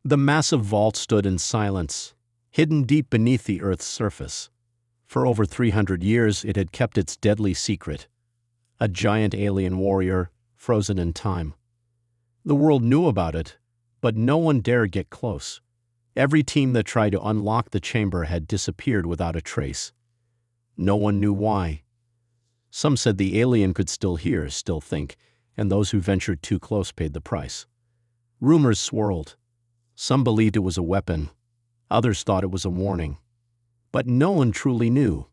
The massive vault stood in silence, hidden deep beneath the Earth's surface. For over 300 years it had kept its deadly secret, a giant alien warrior frozen in time. The world knew about it, but no one dared get close. Every team that tried to unlock the chamber had disappeared without a trace. No one knew why. Some said the alien could still hear, still think, and those who ventured too close paid the price. Rumors swirled. Some believed it was a weapon. Others thought it was a warning. But no one truly knew.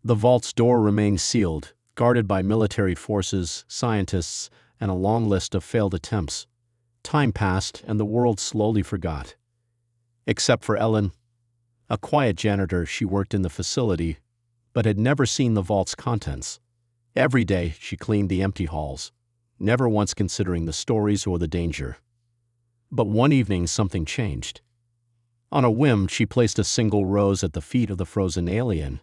The vault's door remained sealed, guarded by military forces, scientists, and a long list of failed attempts. Time passed, and the world slowly forgot. Except for Ellen, a quiet janitor. She worked in the facility, but had never seen the vault's contents. Every day she cleaned the empty halls, never once considering the stories or the danger. But one evening something changed. On a whim, she placed a single rose at the feet of the frozen alien,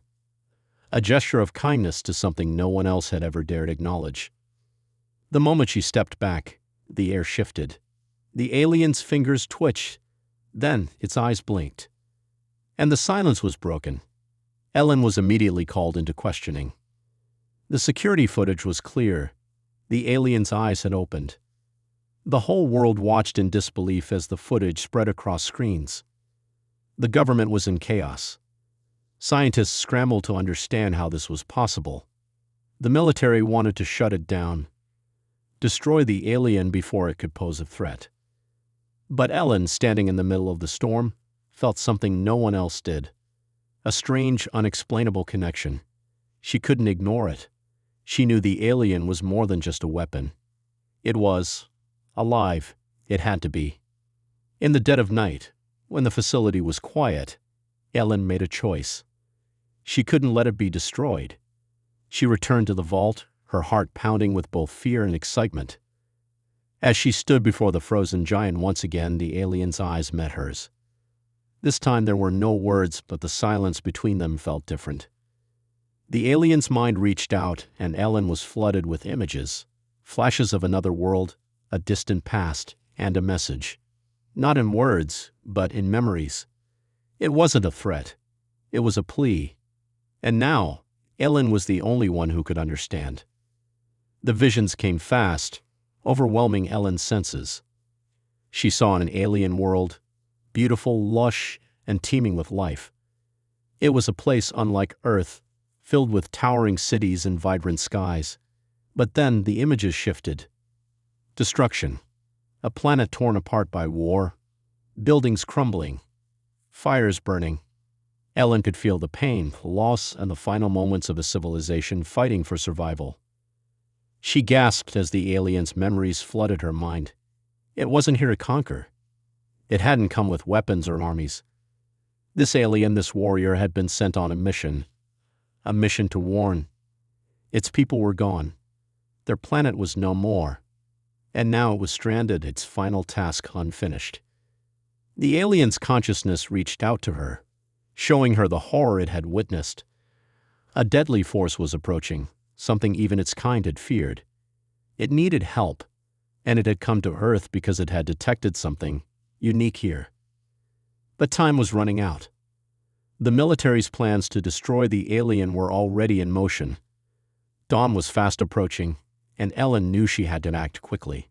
a gesture of kindness to something no one else had ever dared acknowledge. The moment she stepped back, the air shifted. The alien's fingers twitched, then its eyes blinked. And the silence was broken. Ellen was immediately called into questioning. The security footage was clear. The alien's eyes had opened. The whole world watched in disbelief as the footage spread across screens. The government was in chaos. Scientists scrambled to understand how this was possible. The military wanted to shut it down, destroy the alien before it could pose a threat. But Ellen, standing in the middle of the storm, felt something no one else did. A strange, unexplainable connection. She couldn't ignore it. She knew the alien was more than just a weapon. It was alive. It had to be. In the dead of night, when the facility was quiet, Ellen made a choice. She couldn't let it be destroyed. She returned to the vault, her heart pounding with both fear and excitement. As she stood before the frozen giant once again, the alien's eyes met hers. This time there were no words, but the silence between them felt different. The alien's mind reached out, and Ellen was flooded with images, flashes of another world, a distant past, and a message. Not in words, but in memories. It wasn't a threat. It was a plea. And now, Ellen was the only one who could understand. The visions came fast, overwhelming Ellen's senses. She saw an alien world, beautiful, lush, and teeming with life. It was a place unlike Earth, filled with towering cities and vibrant skies. But then the images shifted. Destruction. A planet torn apart by war. Buildings crumbling. Fires burning. Ellen could feel the pain, the loss, and the final moments of a civilization fighting for survival. She gasped as the alien's memories flooded her mind. It wasn't here to conquer. It hadn't come with weapons or armies. This alien, this warrior, had been sent on a mission to warn. Its people were gone. Their planet was no more. And now it was stranded, its final task unfinished. The alien's consciousness reached out to her, showing her the horror it had witnessed. A deadly force was approaching, something even its kind had feared. It needed help, and it had come to Earth because it had detected something unique here. But time was running out. The military's plans to destroy the alien were already in motion. Dawn was fast approaching, and Ellen knew she had to act quickly.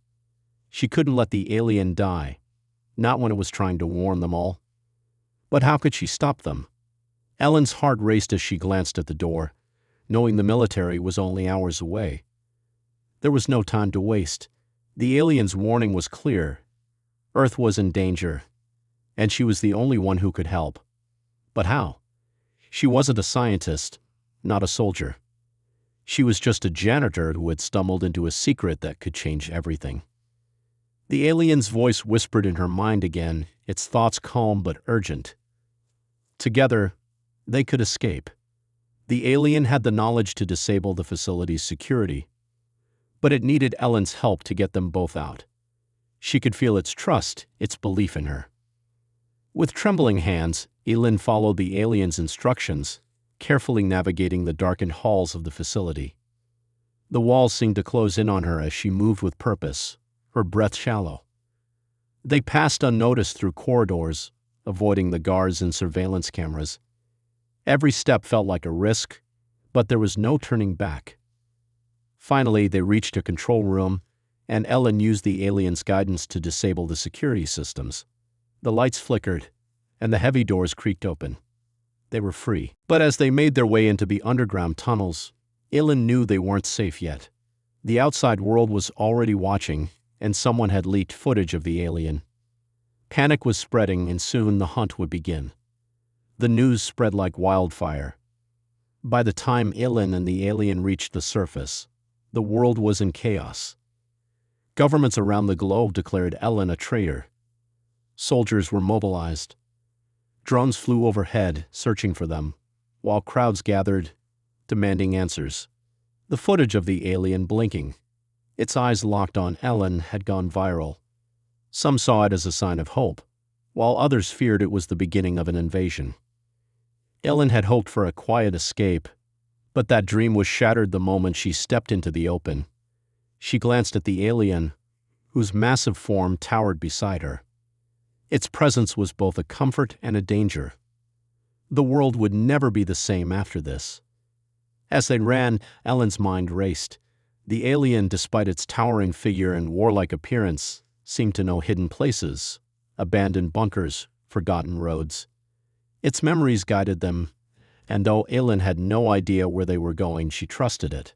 She couldn't let the alien die, not when it was trying to warn them all. But how could she stop them? Ellen's heart raced as she glanced at the door, knowing the military was only hours away. There was no time to waste. The alien's warning was clear. Earth was in danger, and she was the only one who could help. But how? She wasn't a scientist, not a soldier. She was just a janitor who had stumbled into a secret that could change everything. The alien's voice whispered in her mind again, its thoughts calm but urgent. Together, they could escape. The alien had the knowledge to disable the facility's security, but it needed Ellen's help to get them both out. She could feel its trust, its belief in her. With trembling hands, Ellen followed the alien's instructions, carefully navigating the darkened halls of the facility. The walls seemed to close in on her as she moved with purpose, her breath shallow. They passed unnoticed through corridors, avoiding the guards and surveillance cameras. Every step felt like a risk, but there was no turning back. Finally, they reached a control room, and Ellen used the alien's guidance to disable the security systems. The lights flickered, and the heavy doors creaked open. They were free. But as they made their way into the underground tunnels, Ellen knew they weren't safe yet. The outside world was already watching, and someone had leaked footage of the alien. Panic was spreading, and soon the hunt would begin. The news spread like wildfire. By the time Ellen and the alien reached the surface, the world was in chaos. Governments around the globe declared Ellen a traitor. Soldiers were mobilized. Drones flew overhead, searching for them, while crowds gathered, demanding answers. The footage of the alien blinking, its eyes locked on Ellen, had gone viral. Some saw it as a sign of hope, while others feared it was the beginning of an invasion. Ellen had hoped for a quiet escape, but that dream was shattered the moment she stepped into the open. She glanced at the alien, whose massive form towered beside her. Its presence was both a comfort and a danger. The world would never be the same after this. As they ran, Ellen's mind raced. The alien, despite its towering figure and warlike appearance, seemed to know hidden places, abandoned bunkers, forgotten roads. Its memories guided them, and though Ellen had no idea where they were going, she trusted it.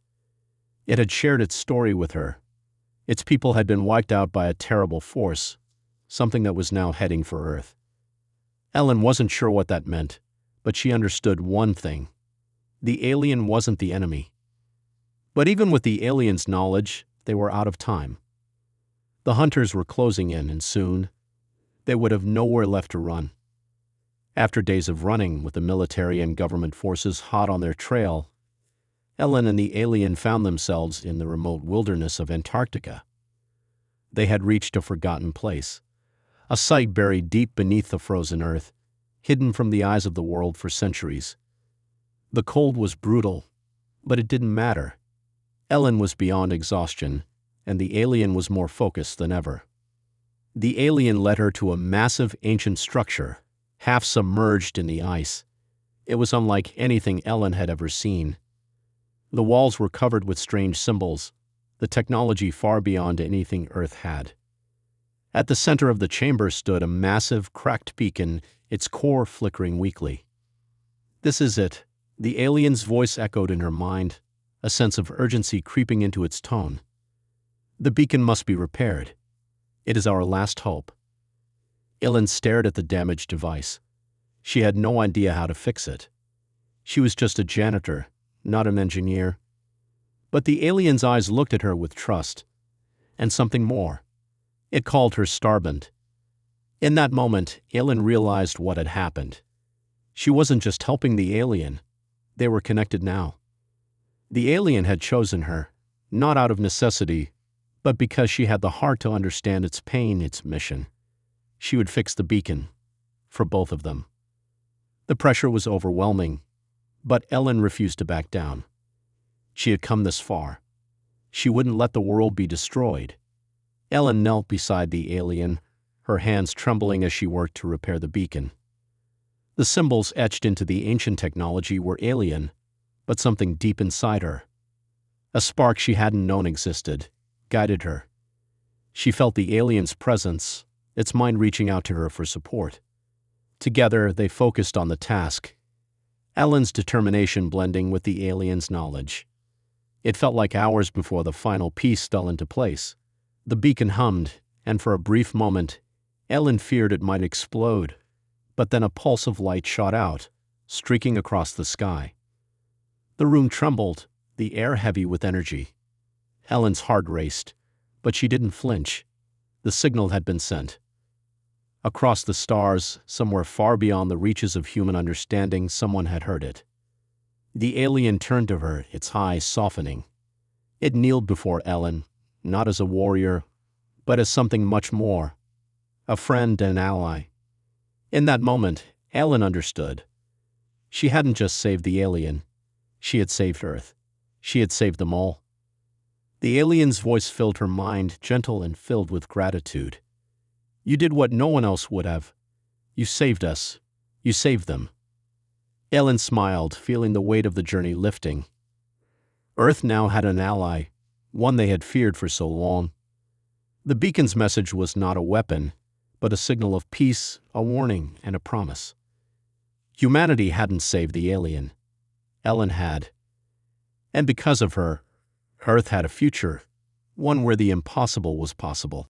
It had shared its story with her. Its people had been wiped out by a terrible force, something that was now heading for Earth. Ellen wasn't sure what that meant, but she understood one thing. The alien wasn't the enemy. But even with the alien's knowledge, they were out of time. The hunters were closing in, and soon they would have nowhere left to run. After days of running, with the military and government forces hot on their trail, Ellen and the alien found themselves in the remote wilderness of Antarctica. They had reached a forgotten place, a site buried deep beneath the frozen earth, hidden from the eyes of the world for centuries. The cold was brutal, but it didn't matter. Ellen was beyond exhaustion, and the alien was more focused than ever. The alien led her to a massive ancient structure, half submerged in the ice. It was unlike anything Ellen had ever seen. The walls were covered with strange symbols, the technology far beyond anything Earth had. At the center of the chamber stood a massive, cracked beacon, its core flickering weakly. "This is it," the alien's voice echoed in her mind, a sense of urgency creeping into its tone. "The beacon must be repaired. It is our last hope." Ellen stared at the damaged device. She had no idea how to fix it. She was just a janitor, not an engineer. But the alien's eyes looked at her with trust, and something more. It called her Starband. In that moment, Ellen realized what had happened. She wasn't just helping the alien. They were connected now. The alien had chosen her, not out of necessity, but because she had the heart to understand its pain, its mission. She would fix the beacon, for both of them. The pressure was overwhelming, but Ellen refused to back down. She had come this far. She wouldn't let the world be destroyed. Ellen knelt beside the alien, her hands trembling as she worked to repair the beacon. The symbols etched into the ancient technology were alien, but something deep inside her, a spark she hadn't known existed, guided her. She felt the alien's presence, its mind reaching out to her for support. Together, they focused on the task, Ellen's determination blending with the alien's knowledge. It felt like hours before the final piece fell into place. The beacon hummed, and for a brief moment, Ellen feared it might explode. But then a pulse of light shot out, streaking across the sky. The room trembled, the air heavy with energy. Ellen's heart raced, but she didn't flinch. The signal had been sent. Across the stars, somewhere far beyond the reaches of human understanding, someone had heard it. The alien turned to her, its eyes softening. It kneeled before Ellen, not as a warrior, but as something much more, a friend and ally. In that moment, Ellen understood. She hadn't just saved the alien. She had saved Earth. She had saved them all. The alien's voice filled her mind, gentle and filled with gratitude. You did what no one else would have. You saved us. You saved them." Ellen smiled, feeling the weight of the journey lifting. Earth now had an ally, one they had feared for so long. The beacon's message was not a weapon, but a signal of peace, a warning, and a promise. Humanity hadn't saved the alien. Ellen had. And because of her, Earth had a future, one where the impossible was possible.